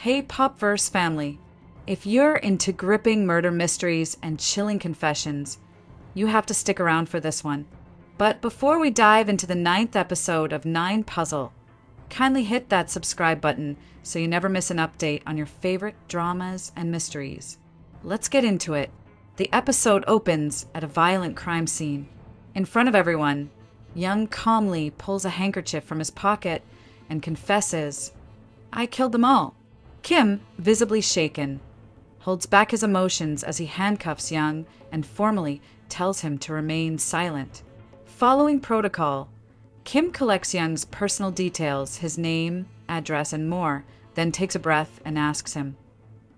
Hey Popverse family, if you're into gripping murder mysteries and chilling confessions, you have to stick around for this one. But before we dive into the 9th episode of 9 Puzzle, kindly hit that subscribe button so you never miss an update on your favorite dramas and mysteries. Let's get into it. The episode opens at a violent crime scene. In front of everyone, Young calmly pulls a handkerchief from his pocket and confesses, "I killed them all." Kim, visibly shaken, holds back his emotions as he handcuffs Young and formally tells him to remain silent. Following protocol, Kim collects Young's personal details, his name, address, and more, then takes a breath and asks him,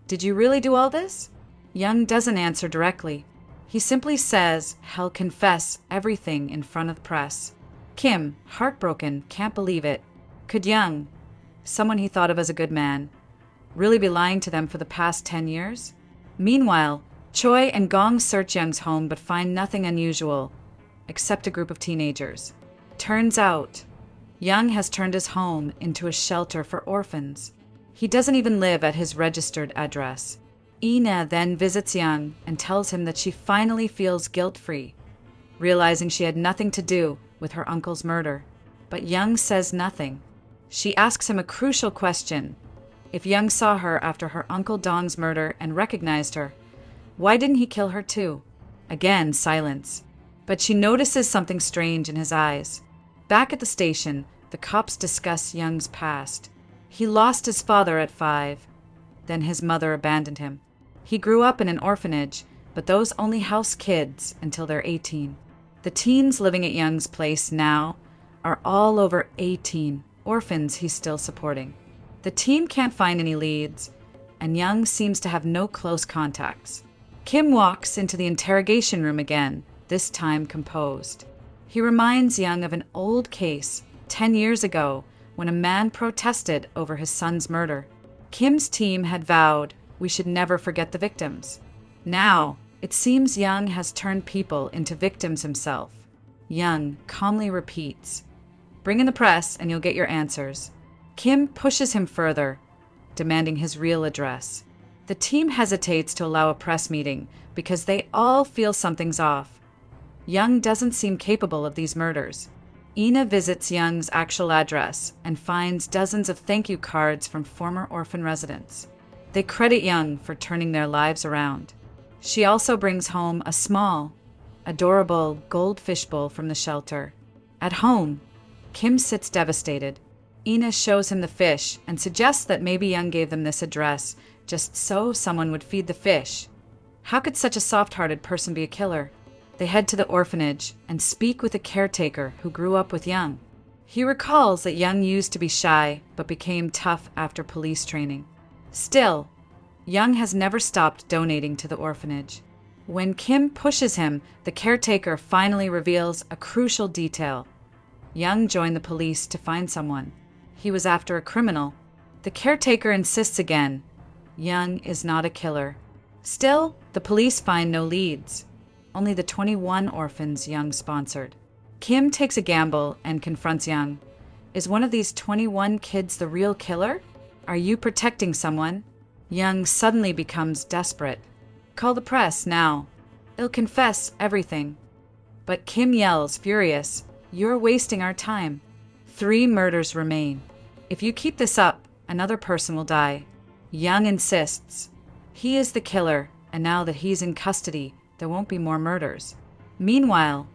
"Did you really do all this?" Young doesn't answer directly. He simply says he'll confess everything in front of the press. Kim, heartbroken, can't believe it. Could Young, someone he thought of as a good man, really be lying to them for the past 10 years? Meanwhile, Choi and Gong search Young's home but find nothing unusual, except a group of teenagers. Turns out, Young has turned his home into a shelter for orphans. He doesn't even live at his registered address. Ina then visits Young and tells him that she finally feels guilt-free, realizing she had nothing to do with her uncle's murder. But Young says nothing. She asks him a crucial question. If Young saw her after her Uncle Dong's murder and recognized her, why didn't he kill her too? Again, silence. But she notices something strange in his eyes. Back at the station, the cops discuss Young's past. He lost his father at 5. Then his mother abandoned him. He grew up in an orphanage, but those only house kids until they're 18. The teens living at Young's place now are all over 18, orphans he's still supporting. The team can't find any leads, and Young seems to have no close contacts. Kim walks into the interrogation room again, this time composed. He reminds Young of an old case 10 years ago when a man protested over his son's murder. Kim's team had vowed we should never forget the victims. Now, it seems Young has turned people into victims himself. Young calmly repeats, "Bring in the press and you'll get your answers." Kim pushes him further, demanding his real address. The team hesitates to allow a press meeting because they all feel something's off. Young doesn't seem capable of these murders. Ina visits Young's actual address and finds dozens of thank you cards from former orphan residents. They credit Young for turning their lives around. She also brings home a small, adorable goldfish bowl from the shelter. At home, Kim sits devastated. Ina shows him the fish and suggests that maybe Young gave them this address just so someone would feed the fish. How could such a soft-hearted person be a killer? They head to the orphanage and speak with a caretaker who grew up with Young. He recalls that Young used to be shy but became tough after police training. Still, Young has never stopped donating to the orphanage. When Kim pushes him, the caretaker finally reveals a crucial detail. Young joined the police to find someone. He was after a criminal. The caretaker insists again. Young is not a killer. Still, the police find no leads. Only the 21 orphans Young sponsored. Kim takes a gamble and confronts Young. Is one of these 21 kids the real killer? Are you protecting someone? Young suddenly becomes desperate. Call the press now. They'll confess everything. But Kim yells, furious, "You're wasting our time." 3 murders remain. If you keep this up, another person will die. Young insists. He is the killer, and now that he's in custody, there won't be more murders. Meanwhile,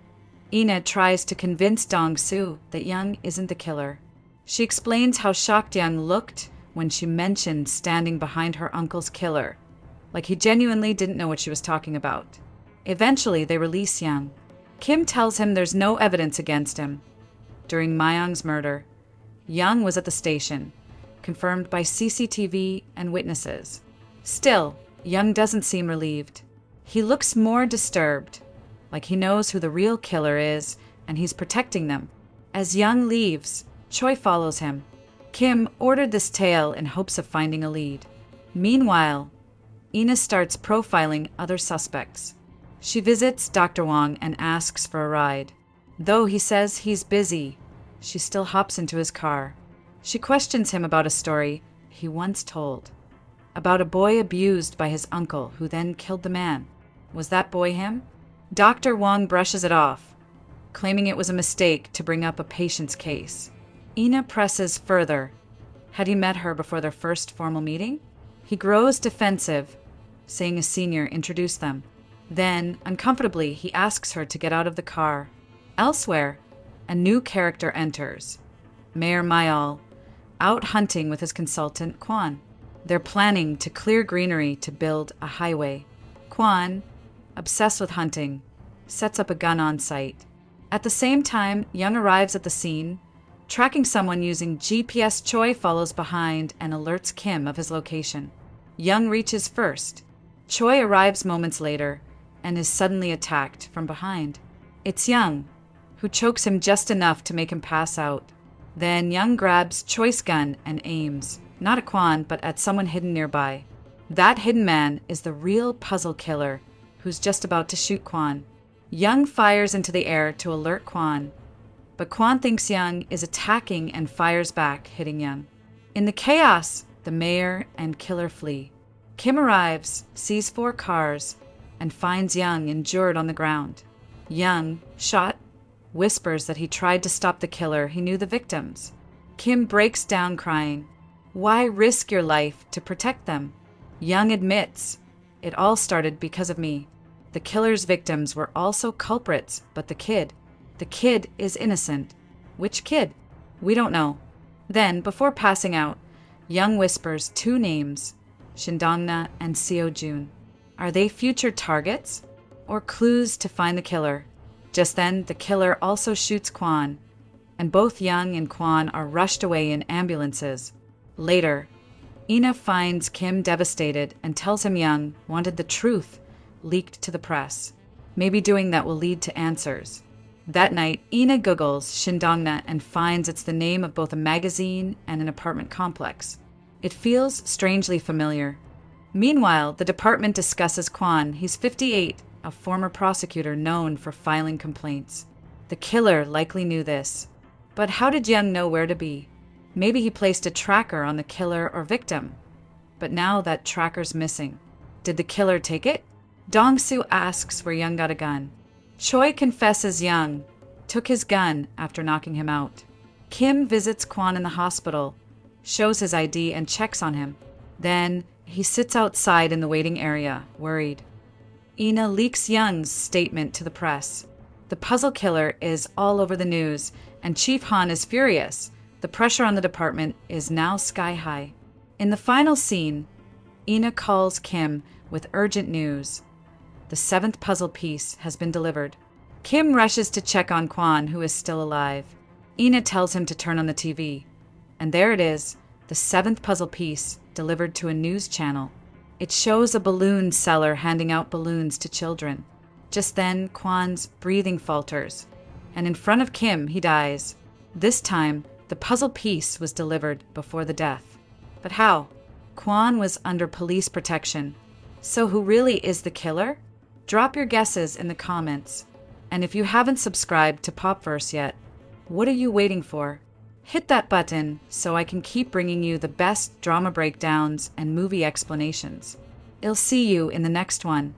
Ina tries to convince Dong-soo that Young isn't the killer. She explains how shocked Young looked when she mentioned standing behind her uncle's killer, like he genuinely didn't know what she was talking about. Eventually, they release Young. Kim tells him there's no evidence against him. During Mayong's murder, Young was at the station, confirmed by CCTV and witnesses. Still, Young doesn't seem relieved. He looks more disturbed, like he knows who the real killer is and he's protecting them. As Young leaves, Choi follows him. Kim ordered this tale in hopes of finding a lead. Meanwhile, Ina starts profiling other suspects. She visits Dr. Wong and asks for a ride. Though he says he's busy, she still hops into his car. She questions him about a story he once told. about a boy abused by his uncle who then killed the man. Was that boy him? Dr. Wong brushes it off, claiming it was a mistake to bring up a patient's case. Ina presses further. Had he met her before their first formal meeting? He grows defensive, saying a senior introduced them. Then, uncomfortably, he asks her to get out of the car. Elsewhere, a new character enters. Mayor Mayal, out hunting with his consultant, Kwan. They're planning to clear greenery to build a highway. Kwan, obsessed with hunting, sets up a gun on site. At the same time, Young arrives at the scene. Tracking someone using GPS, Choi follows behind and alerts Kim of his location. Young reaches first. Choi arrives moments later and is suddenly attacked from behind. It's Young, who chokes him just enough to make him pass out. Then Young grabs Choi's gun and aims, not at Kwan, but at someone hidden nearby. That hidden man is the real puzzle killer who's just about to shoot Kwan. Young fires into the air to alert Kwan, but Kwan thinks Young is attacking and fires back, hitting Young. In the chaos, the mayor and killer flee. Kim arrives, sees 4 cars, and finds Young injured on the ground. Young, shot, whispers that he tried to stop the killer. He knew the victims. Kim breaks down crying. Why risk your life to protect them? Young admits, it all started because of me. The killer's victims were also culprits, but the kid is innocent. Which kid? We don't know. Then, before passing out, Young whispers 2 names, Shindongna and Seo Jun. Are they future targets or clues to find the killer? Just then, the killer also shoots Kwan, and both Young and Kwan are rushed away in ambulances. Later, Ina finds Kim devastated and tells him Young wanted the truth leaked to the press. Maybe doing that will lead to answers. That night, Ina Googles Shindongna and finds it's the name of both a magazine and an apartment complex. It feels strangely familiar. Meanwhile, the department discusses Kwan. He's 58, a former prosecutor known for filing complaints. The killer likely knew this. But how did Young know where to be? Maybe he placed a tracker on the killer or victim. But now that tracker's missing. Did the killer take it? Dong-soo asks where Young got a gun. Choi confesses Young took his gun after knocking him out. Kim visits Kwan in the hospital, shows his ID and checks on him. Then he sits outside in the waiting area, worried. Ina leaks Young's statement to the press. The puzzle killer is all over the news, and Chief Han is furious. The pressure on the department is now sky high. In the final scene, Ina calls Kim with urgent news. The 7th puzzle piece has been delivered. Kim rushes to check on Kwan, who is still alive. Ina tells him to turn on the TV. And there it is, the 7th puzzle piece delivered to a news channel. It shows a balloon seller handing out balloons to children. Just then, Kwan's breathing falters, and in front of Kim, he dies. This time, the puzzle piece was delivered before the death. But how? Kwan was under police protection. So who really is the killer? Drop your guesses in the comments. And if you haven't subscribed to Popverse yet, what are you waiting for? Hit that button so I can keep bringing you the best drama breakdowns and movie explanations. I'll see you in the next one.